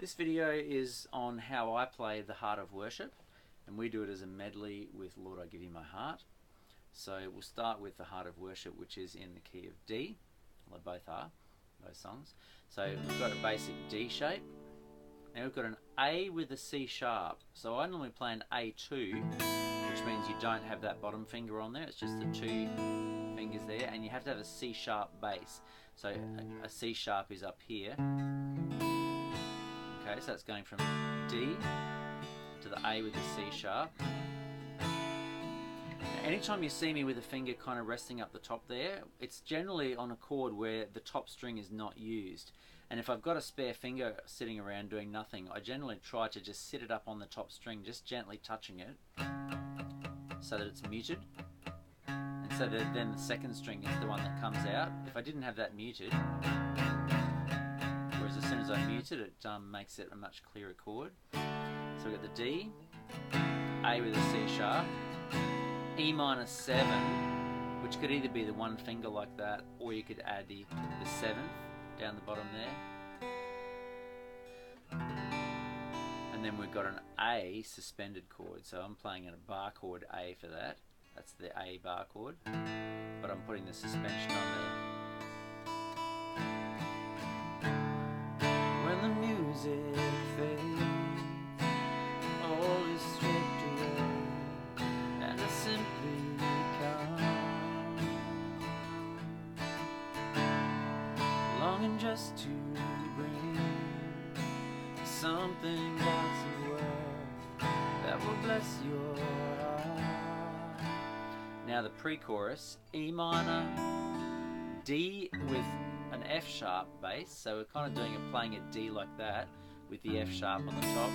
This video is on how I play the Heart of Worship, and we do it as a medley with Lord I Give You My Heart. So we'll start with the Heart of Worship, which is in the key of D. Well, they both are, both songs. So we've got a basic D shape. Now we've got an A with a C sharp. So I normally play an A2, which means you don't have that bottom finger on there. It's just the two fingers there, and you have to have a C sharp bass. So a C sharp is up here. Okay, so it's going from D to the A with the C sharp. Now, anytime you see me with a finger kind of resting up the top there, it's generally on a chord where the top string is not used. And if I've got a spare finger sitting around doing nothing, I generally try to just sit it up on the top string, just gently touching it, so that it's muted. And so that then the second string is the one that comes out. If I didn't have that muted, whereas as soon as I mute it, it makes it a much clearer chord. So we've got the D, A with a C sharp, E minor 7, which could either be the one finger like that, or you could add the 7th down the bottom there. And then we've got an A suspended chord, so I'm playing a bar chord A for that. That's the A bar chord, but I'm putting the suspension on there. When the music fades, all is stripped away, and I simply come, longing just to bring something that's a word that will bless your heart. Now the pre-chorus, E minor, D with an F sharp bass, so we're kind of playing a D like that with the F sharp on the top,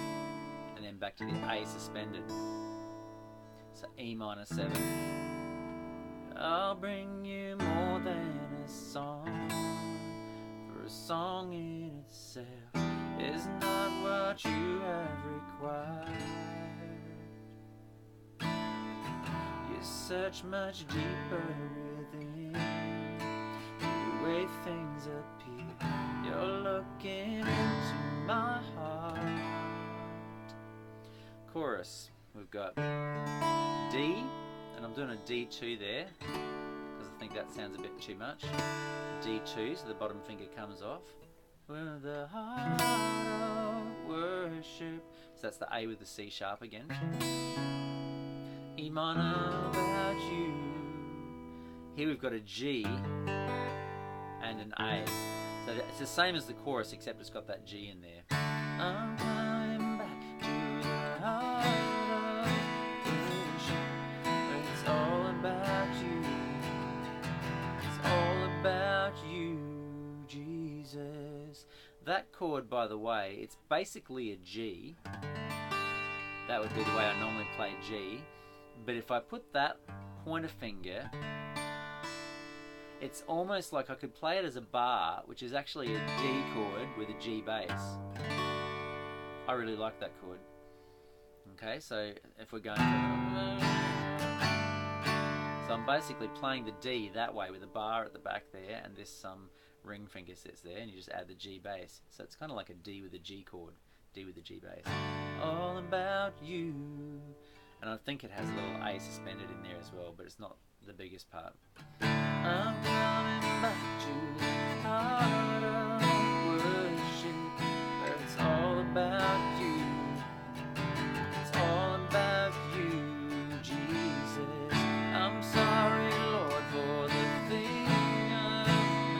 and then back to the A suspended. So E minor 7. I'll bring you more than a song, for a song in itself is not what you have required. You search much deeper within, the way things appear. You're looking into my heart. Chorus, we've got D, and I'm doing a D2 there because I think that sounds a bit too much. D2, so the bottom finger comes off. With the heart of worship, so that's the A with the C sharp again. E minor about you. Here we've got a G and an A. So it's the same as the chorus, except it's got that G in there. I'm coming back to the heart of worship, where it's all about you. It's all about you, Jesus. That chord, by the way, it's basically a G. That would be the way I normally play G. But if I put that pointer finger, it's almost like I could play it as a bar, which is actually a D chord with a G bass. I really like that chord. Okay, so if we're going so I'm basically playing the D that way with a bar at the back there, and this ring finger sits there, and you just add the G bass. So it's kind of like a D with a G chord, D with a G bass. All about you. And I think it has a little A suspended in there as well, but it's not the biggest part. I'm coming back to the heart of worship, where it's all about you. It's all about you, Jesus. I'm sorry, Lord, for the thing I've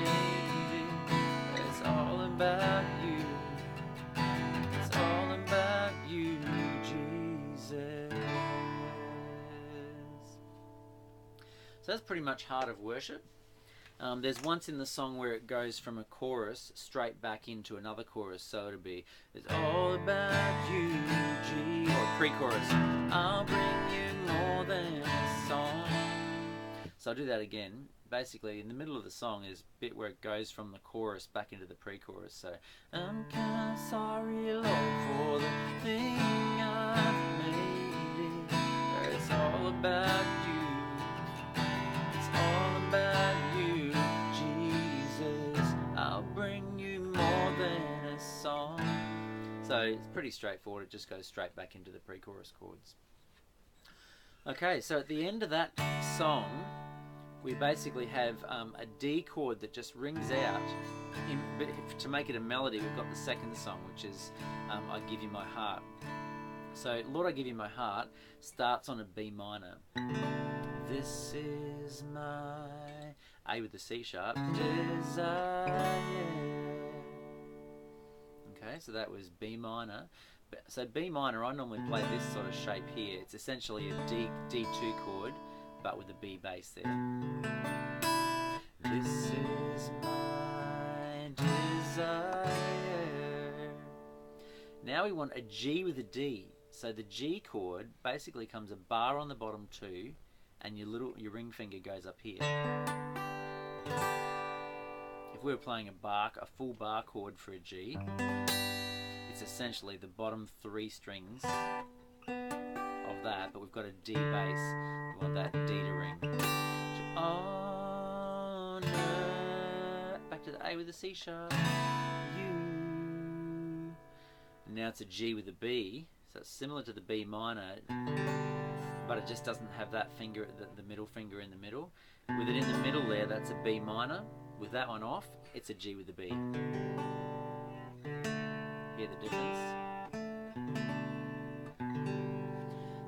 made it. It's all about you. It's all about you, Jesus. So that's pretty much Heart of Worship. There's once in the song where it goes from a chorus straight back into another chorus, so it'll be, it's all about you, G, or pre-chorus, I'll bring you more than a song. So I'll do that again. Basically, in the middle of the song is a bit where it goes from the chorus back into the pre-chorus. So, I'm kinda sorry, Lord, for the thing I've made it, where it's all about you. It's all about you, Jesus. I'll bring you more than a song. So it's pretty straightforward. It just goes straight back into the pre-chorus chords. Okay, so at the end of that song, we basically have a D chord that just rings out. To make it a melody, we've got the second song, which is I Give You My Heart. So Lord, I Give You My Heart starts on a B minor. This is my A with the C sharp desire. Okay, so that was B minor. So B minor, I normally play this sort of shape here. It's essentially a D2 chord, but with a B bass there. This is my desire. Now we want a G with a D. So the G chord basically comes a bar on the bottom 2, and your ring finger goes up here. If we were playing a full bar chord for a G, it's essentially the bottom 3 strings of that, but we've got a D bass. We want that D to ring. Honor, back to the A with the C sharp. You. Now it's a G with a B, so it's similar to the B minor, but it just doesn't have that finger, the middle finger in the middle. With it in the middle there, that's a B minor. With that one off, it's a G with a B. Hear the difference?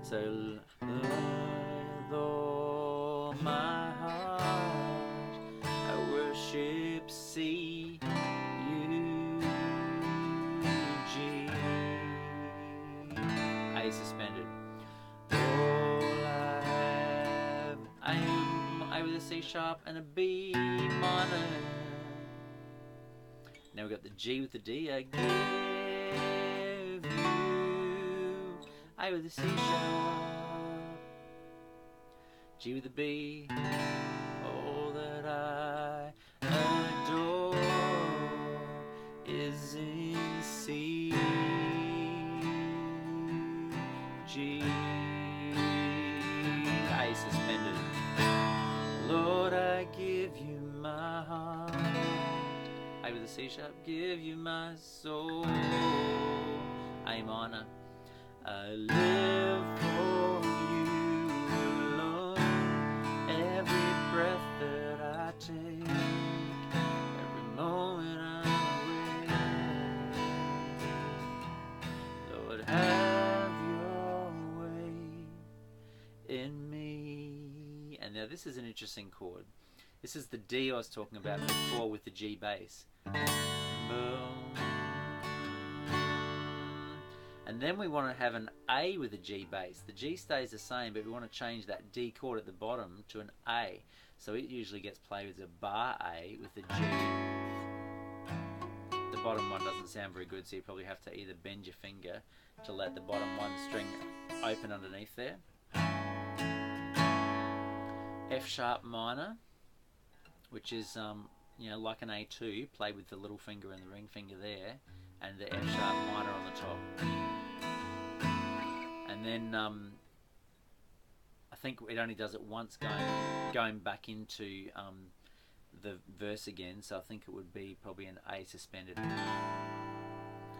So, with all my heart, I worship, see you, G, A suspended. All I have, I am A with a C sharp and a B minor. Now we've got the G with the D. I give you A with the C sharp, G with the B. All that I adore is in C, G, A suspended. Lord, I give you my heart. A with the C sharp, give you my soul. A minor. I live for you alone. Every breath that I take, every moment I'm awake. Lord, have your way in me. And now this is an interesting chord. This is the D I was talking about before with the G bass. And then we want to have an A with a G bass. The G stays the same, but we want to change that D chord at the bottom to an A. So it usually gets played as a bar A with a G. The bottom one doesn't sound very good, so you probably have to either bend your finger to let the bottom one string open underneath there. F sharp minor, which is like an A2, played with the little finger and the ring finger there, and the F sharp minor on the top. And then I think it only does it once, going back into the verse again, so I think it would be probably an A suspended.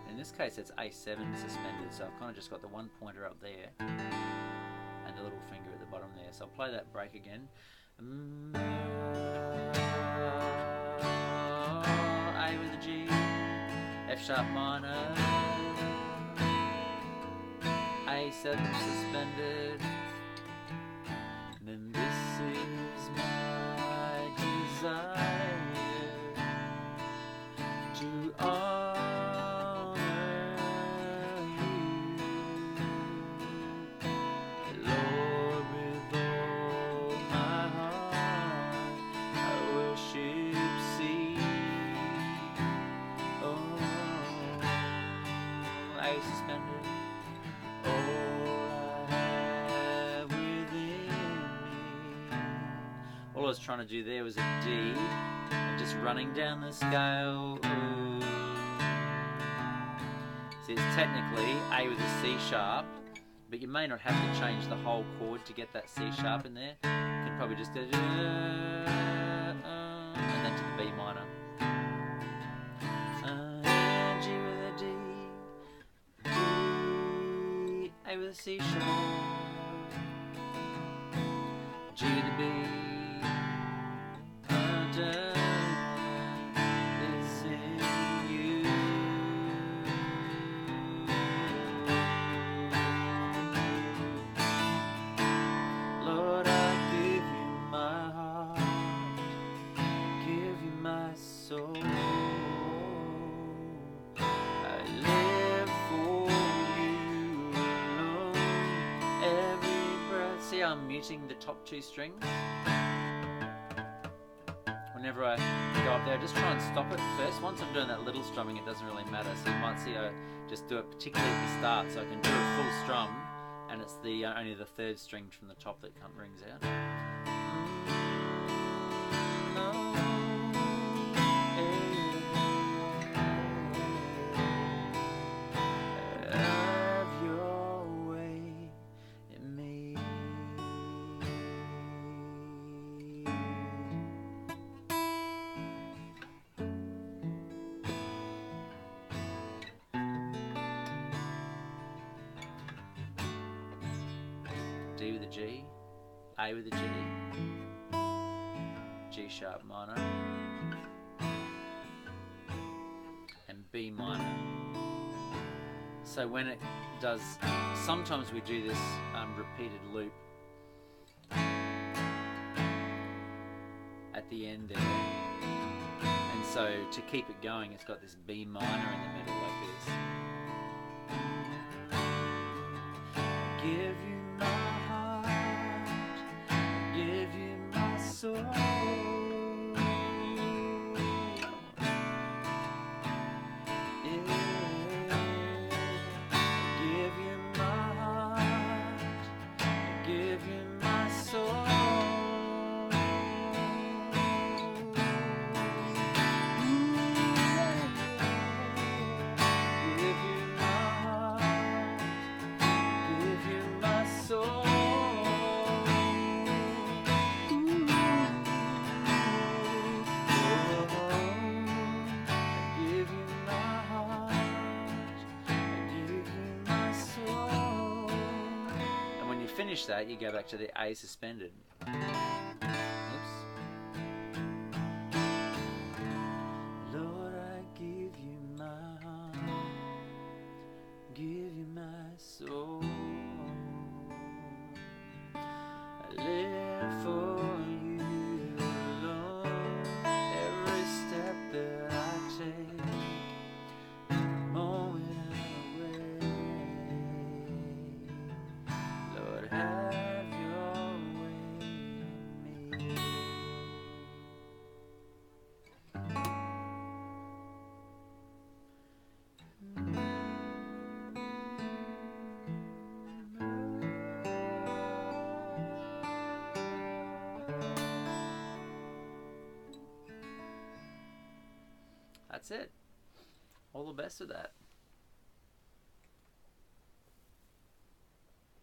In this case it's A7 suspended, so I've kind of just got the one pointer up there and the little finger at the bottom there. So I'll play that break again. A with a G, F sharp minor, A7 suspended. And then this is my desire to honor you, Lord, with all my heart. I worship, see, A suspended. All I was trying to do there was a D, and just running down the scale. Ooh. See, it's technically A with a C sharp, but you may not have to change the whole chord to get that C sharp in there. You can probably just do and then to the B minor. G with a D, with the seashore. G to the B. Under is in you. Lord, I give you my heart, give you my soul. I live for you alone. Every breath. See how I'm muting the top two strings? Whenever I go up there, just try and stop it first. Once I'm doing that little strumming, it doesn't really matter. So you might see I just do it particularly at the start, so I can do a full strum, and it's the only the third string from the top that rings out. Have your way in me. D with a G, A with a G, G sharp minor, and B minor. So when it does, sometimes we do this repeated loop at the end there, and so to keep it going, it's got this B minor in the middle like this. Give you my heart, give you my soul. Finish that, you go back to the A suspended. Oops. Lord, I give you my heart, give you my soul. I live for you alone. Every step that I take, the moment have your way in me. That's it. All the best with that.